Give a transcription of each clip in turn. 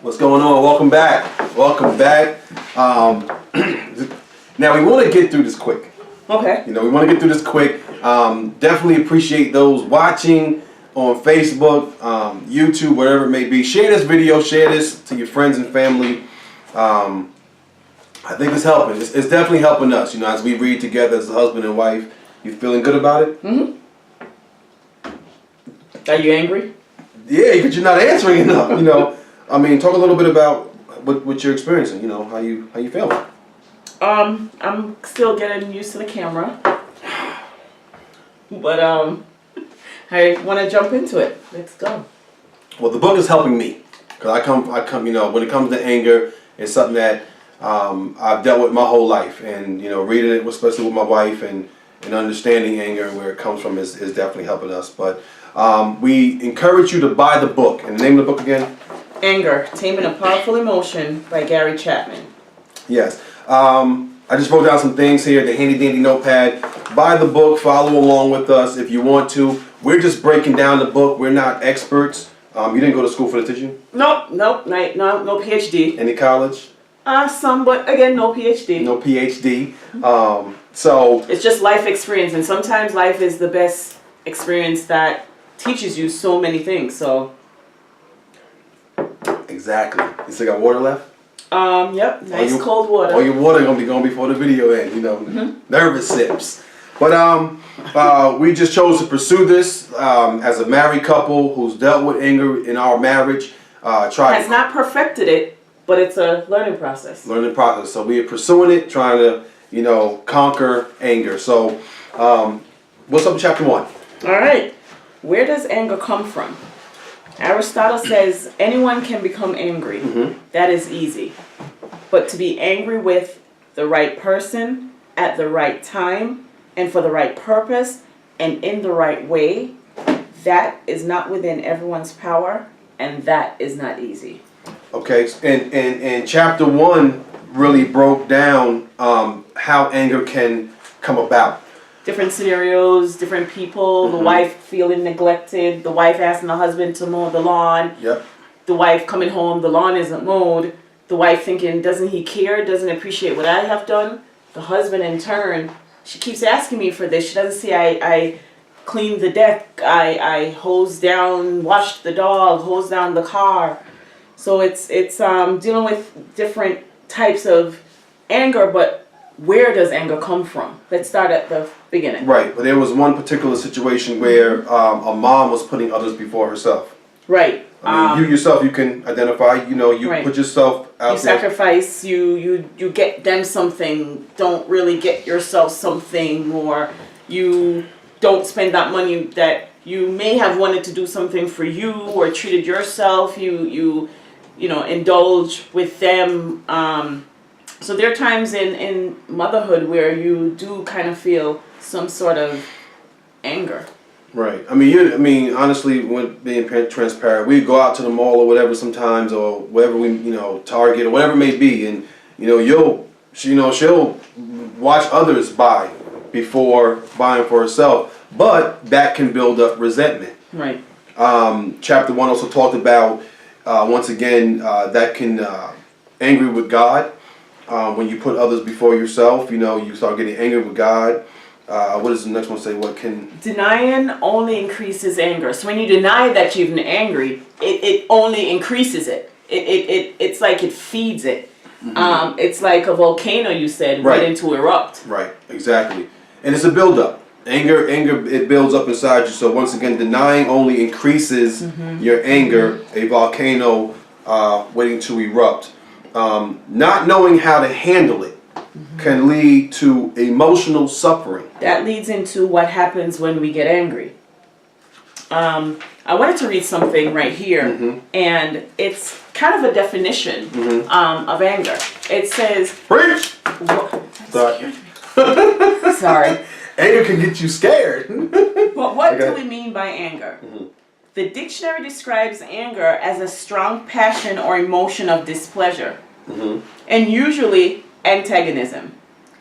What's going on? Welcome back. Welcome back. Now we want to get through this quick. Okay. We want to get through this quick. Definitely appreciate those watching on Facebook, YouTube, whatever it may be. Share this video. Share this to your friends and family. I think it's helping. It's definitely helping us. As we read together as a husband and wife. You feeling good about it? Mm-hmm. Are you angry? Yeah, because you're not answering enough. Talk a little bit about what you're experiencing. How you feeling? I'm still getting used to the camera, but I want to jump into it. Let's go. Well, the book is helping me because I come. When it comes to anger, it's something that I've dealt with my whole life, and reading it, especially with my wife, and understanding anger and where it comes from is definitely helping us. But we encourage you to buy the book. And the name of the book again? Anger, Taming A Powerful Emotion by Gary Chapman. Yes. I just wrote down some things here, the handy dandy notepad. Buy the book, follow along with us if you want to. We're just breaking down the book. We're not experts. You didn't go to school for this, did you? Nope, no PhD. Any college? Some, but again, no PhD. No PhD. So it's just life experience, and sometimes life is the best experience that teaches you so many things. So exactly. You still got water left? Yep. Nice cold water. All your water gonna be gone before the video ends. Nervous sips. But we just chose to pursue this as a married couple who's dealt with anger in our marriage. Has not perfected it, but it's a learning process. So we are pursuing it, trying to conquer anger. So what's up with chapter 1? All right. Where does anger come from? Aristotle says anyone can become angry. That is easy. But to be angry with the right person at the right time and for the right purpose and in the right way, that is not within everyone's power, and that is not easy. Okay, and chapter 1 really broke down how anger can come about. Different scenarios, different people, the wife feeling neglected, the wife asking the husband to mow the lawn, the wife coming home, the lawn isn't mowed, the wife thinking, doesn't he care, doesn't appreciate what I have done, the husband in turn, she keeps asking me for this, she doesn't see I cleaned the deck, I hosed down, washed the dog, hosed down the car. So it's dealing with different types of anger, but where does anger come from? Let's start at the beginning. Right, but there was one particular situation where a mom was putting others before herself. Right. You yourself, you can identify, you put yourself out there. You sacrifice, you get them something, don't really get yourself something, or you don't spend that money that you may have wanted to do something for you or treated yourself, you indulge with them. So there are times in motherhood where you do kind of feel some sort of anger. Right. Honestly, when being transparent, we go out to the mall or whatever sometimes, or wherever Target or whatever it may be, and she'll watch others buy before buying for herself, but that can build up resentment. Right. Chapter 1 also talked about once again that can angry with God. When you put others before yourself, you start getting angry with God. What does the next one say? What can... Denying only increases anger. So when you deny that you're even angry, it only increases it. It's like it feeds it. It's like a volcano, you said, waiting to erupt. Right, exactly. And it's a buildup. Anger, it builds up inside you. So once again, denying only increases your anger, a volcano waiting to erupt. Not knowing how to handle it can lead to emotional suffering. That leads into what happens when we get angry. I wanted to read something right here, and it's kind of a definition of anger. It says... Preach! Sorry. Anger can get you scared. But what do we mean by anger? The dictionary describes anger as a strong passion or emotion of displeasure, and usually antagonism,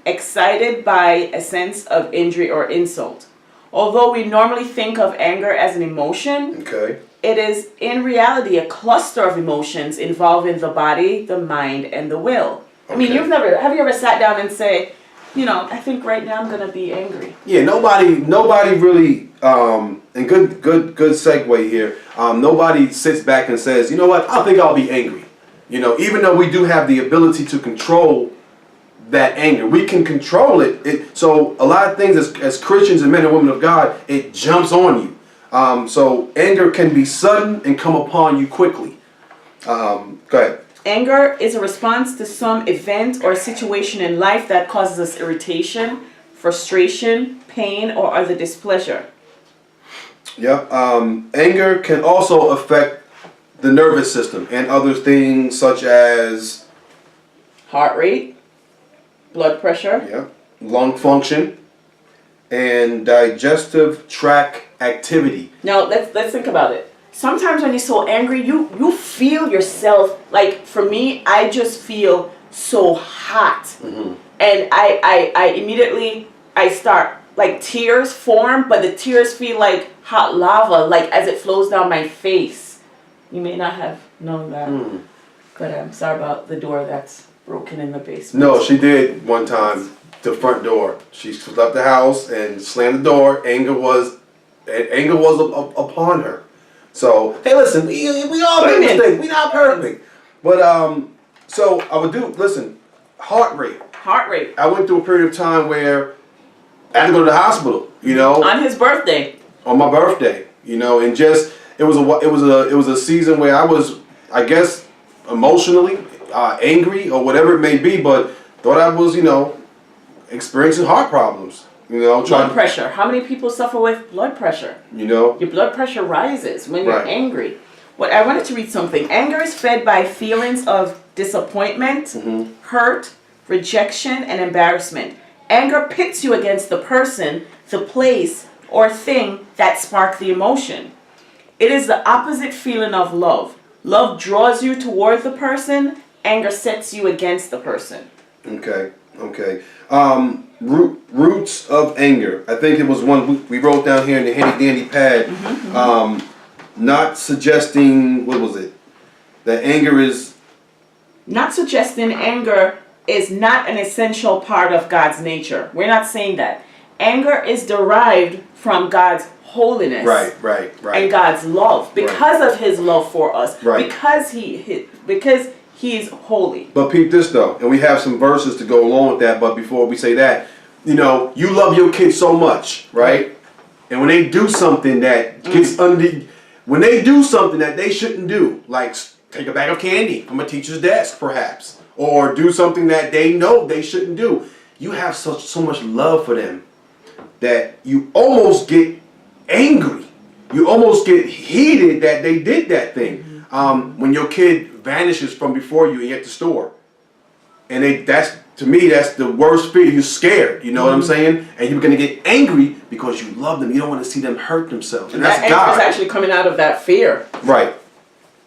excited by a sense of injury or insult. Although we normally think of anger as an emotion, It is in reality a cluster of emotions involving the body, the mind, and the will. I mean, have you ever sat down and say, I think right now I'm gonna be angry. Yeah, nobody really, and good segue here. Nobody sits back and says, you know what, I think I'll be angry. Even though we do have the ability to control that anger, we can control it. So a lot of things as Christians and men and women of God, it jumps on you. So anger can be sudden and come upon you quickly. Go ahead. Anger is a response to some event or situation in life that causes us irritation, frustration, pain, or other displeasure. Yep. Anger can also affect the nervous system and other things such as heart rate, blood pressure, lung function, and digestive tract activity. Now let's think about it. Sometimes when you're so angry, you feel yourself, like for me, I just feel so hot. Mm-hmm. And I immediately, I start, like tears form, but the tears feel like hot lava, like as it flows down my face. You may not have known that, but I'm sorry about the door that's broken in the basement. No, she did one time, the front door. She left the house and slammed the door. Anger was upon her. So, hey, listen, we all make mistakes. We not perfect. But, so I would heart rate. Heart rate. I went through a period of time where I had to go to the hospital, On his birthday. On my birthday, and just, it was a season where I was, I guess, emotionally angry or whatever it may be, but thought I was, experiencing heart problems. Blood pressure. How many people suffer with blood pressure? Your blood pressure rises when you're angry. I wanted to read something. Anger is fed by feelings of disappointment, hurt, rejection, and embarrassment. Anger pits you against the person, the place, or thing that sparked the emotion. It is the opposite feeling of love. Love draws you toward the person. Anger sets you against the person. Okay. Roots of anger. I think it was one we wrote down here in the handy dandy pad. Not suggesting, what was it? That anger is... Not suggesting anger is not an essential part of God's nature. We're not saying that. Anger is derived from God's holiness. Right. And God's love. Because of his love for us. Right. Because he's holy. But peep this though, and we have some verses to go along with that, but before we say that, you love your kids so much, right? And when they do something that gets when they do something that they shouldn't do, like take a bag of candy from a teacher's desk perhaps, or do something that they know they shouldn't do, you have so much love for them that you almost get angry. You almost get heated that they did that thing. When your kid vanishes from before you at the store, and to me that's the worst fear. You're scared, what I'm saying, and you're gonna get angry because you love them. You don't want to see them hurt themselves, and that's God. Anger is actually coming out of that fear, right?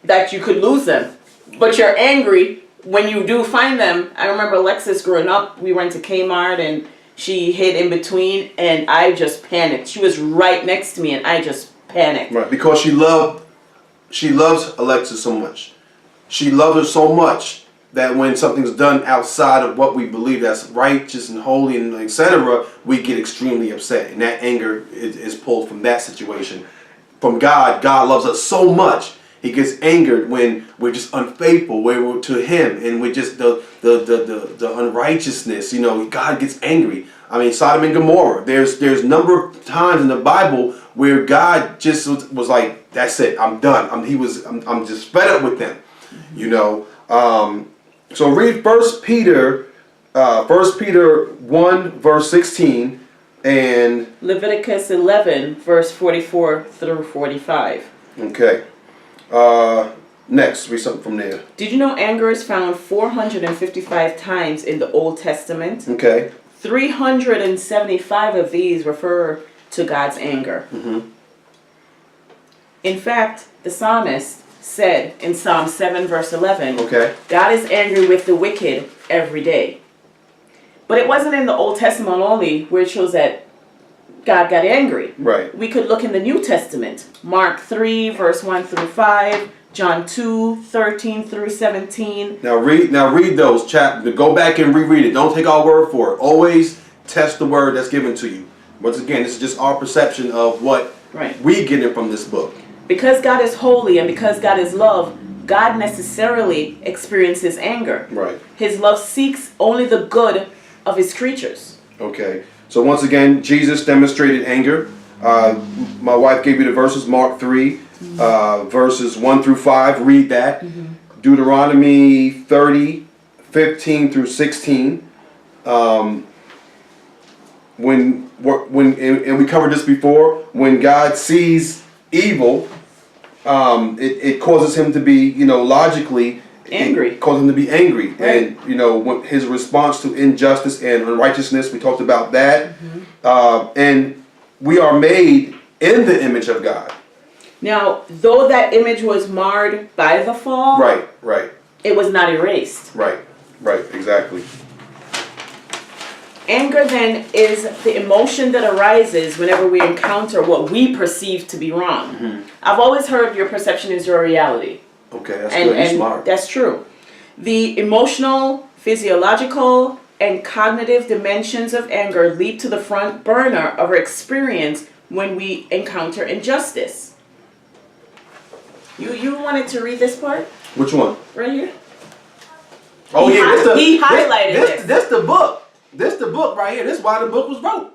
That you could lose them, but you're angry when you do find them. I remember Alexis growing up. We went to Kmart and she hid in between, and I just panicked. She was right next to me, and I just panicked. Right, because she loves Alexis so much. She loves her so much that when something's done outside of what we believe that's righteous and holy and etc., we get extremely upset. And that anger is pulled from that situation. From God, God loves us so much. He gets angered when we're just unfaithful, we're to him, and we're just the unrighteousness. God gets angry. I mean, Sodom and Gomorrah. There's a number of times in the Bible where God just was like, that's it, I'm done. I'm just fed up with them. So read 1 Peter 1 verse 16 and Leviticus 11 verse 44 through 45. Okay. Next, read something from there. Did you know anger is found 455 times in the Old Testament? Okay. 375 of these refer to God's anger. In fact, the psalmist said in Psalm 7 verse 11, God is angry with the wicked every day. But it wasn't in the Old Testament only where it shows that God got angry. Right. We could look in the New Testament. Mark 3, verse 1 through 5. John 2, 13 through 17. Now read those chapters. Go back and reread it. Don't take our word for it. Always test the word that's given to you. Once again, this is just our perception of what we get in from this book. Because God is holy and because God is love, God necessarily experiences anger. Right. His love seeks only the good of his creatures. Okay. So once again, Jesus demonstrated anger. My wife gave you the verses, Mark 3, verses 1 through 5. Read that. Deuteronomy 30, 15 through 16. When we covered this before, when God sees evil, it causes him to be, logically angry. It causes him to be angry, right. And when his response to injustice and unrighteousness, we talked about that. And we are made in the image of God. Now, though that image was marred by the fall, right, it was not erased. Right, exactly. Anger then is the emotion that arises whenever we encounter what we perceive to be wrong. I've always heard your perception is your reality. Okay, that's good. You're smart. That's true. The emotional, physiological, and cognitive dimensions of anger leap to the front burner of our experience when we encounter injustice. You wanted to read this part? Which one? Right here. Oh, he highlighted this. This the book. This the book right here. This is why the book was wrote.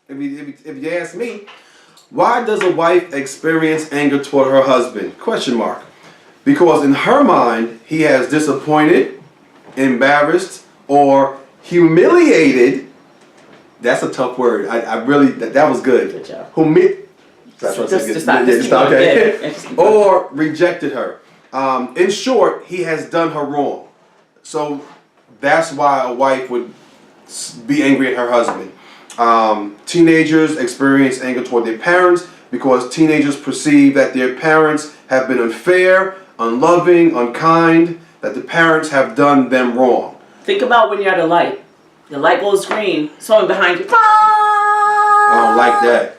If you ask me, why does a wife experience anger toward her husband? ? Because in her mind, he has disappointed, embarrassed, or humiliated. That's a tough word. I really, that was good. Good job. That's what Just or rejected her. In short, he has done her wrong. So that's why a wife would be angry at her husband. Teenagers experience anger toward their parents because teenagers perceive that their parents have been unfair, unloving, unkind, that the parents have done them wrong. Think about when you're at a light. The light goes green, someone behind you. I don't like that.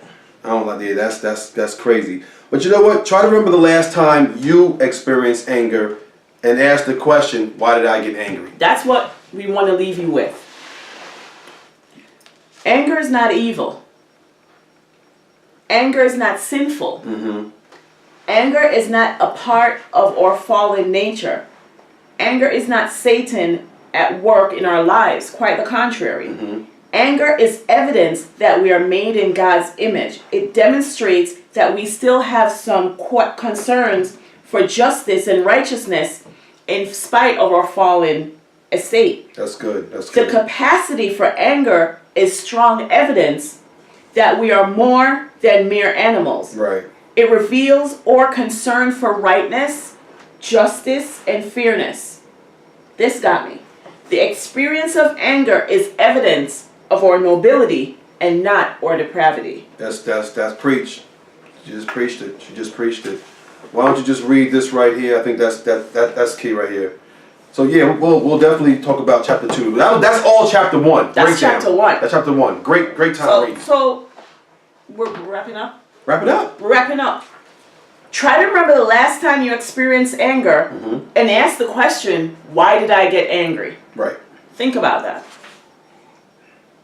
That's crazy. But you know what? Try to remember the last time you experienced anger and ask the question, why did I get angry? That's what we want to leave you with. Anger is not evil. Anger is not sinful. Anger is not a part of our fallen nature. Anger is not Satan at work in our lives. Quite the contrary. Anger is evidence that we are made in God's image. It demonstrates that we still have some concerns for justice and righteousness in spite of our fallen estate. That's good. The capacity for anger is strong evidence that we are more than mere animals. Right. It reveals our concern for rightness, justice, and fairness. This got me. The experience of anger is evidence of our nobility and not our depravity. That's preach. She just preached it. Why don't you just read this right here? I think that's key right here. So yeah, we'll definitely talk about chapter 2. That's all chapter 1. That's chapter 1. That's chapter 1. Great time reading. So we're wrapping up. Wrap it up. We're wrapping up. Try to remember the last time you experienced anger and ask the question, why did I get angry? Right. Think about that.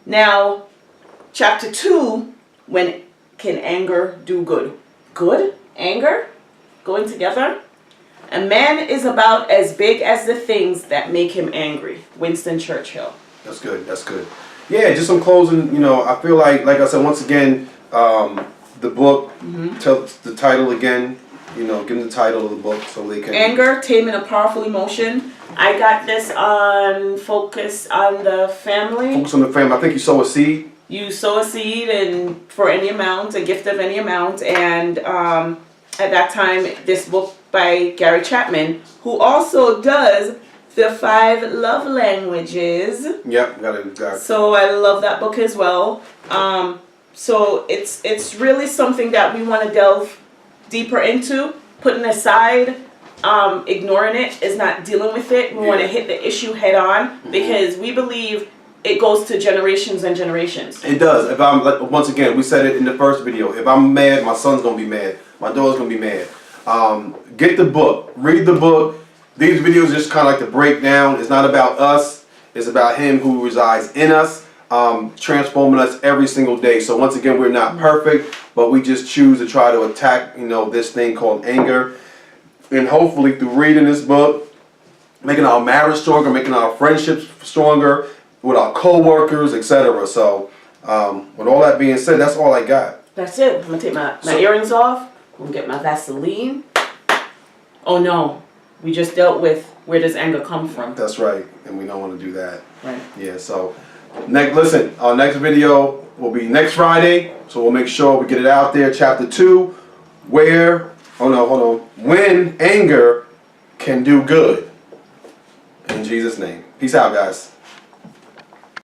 Now, chapter 2, when can anger do good? Good? Anger? Going together? A man is about as big as the things that make him angry. Winston Churchill. That's good. Yeah, just some closing, I feel like I said, once again, the book, tell the title again, give them the title of the book so they can... Anger, Taming A Powerful Emotion. I got this on Focus on the Family. Focus on the Family. I think you sow a seed. You sow a seed and for any amount, a gift of any amount. And at that time, this book by Gary Chapman, who also does the 5 love languages. Yep, got it. So I love that book as well. So it's really something that we want to delve deeper into. Putting aside, ignoring it is not dealing with it. We want to hit the issue head on because we believe it goes to generations and generations. It does. If I'm like, once again, we said it in the first video. If I'm mad, my son's gonna be mad. My daughter's gonna be mad. Get the book. Read the book. These videos just kind of like the breakdown. It's not about us. It's about Him who resides in us, transforming us every single day. So once again, we're not perfect, but we just choose to try to attack, this thing called anger, and hopefully through reading this book, making our marriage stronger, making our friendships stronger with our co-workers, etc. So with all that being said, that's all I got. That's it. I'm gonna take my earrings off. I'm gonna get my Vaseline. Oh no, we just dealt with where does anger come from. That's right, and we don't want to do that. Right. Yeah. So listen, our next video will be next Friday. So we'll make sure we get it out there. Chapter 2, when anger can do good. In Jesus' name. Peace out, guys.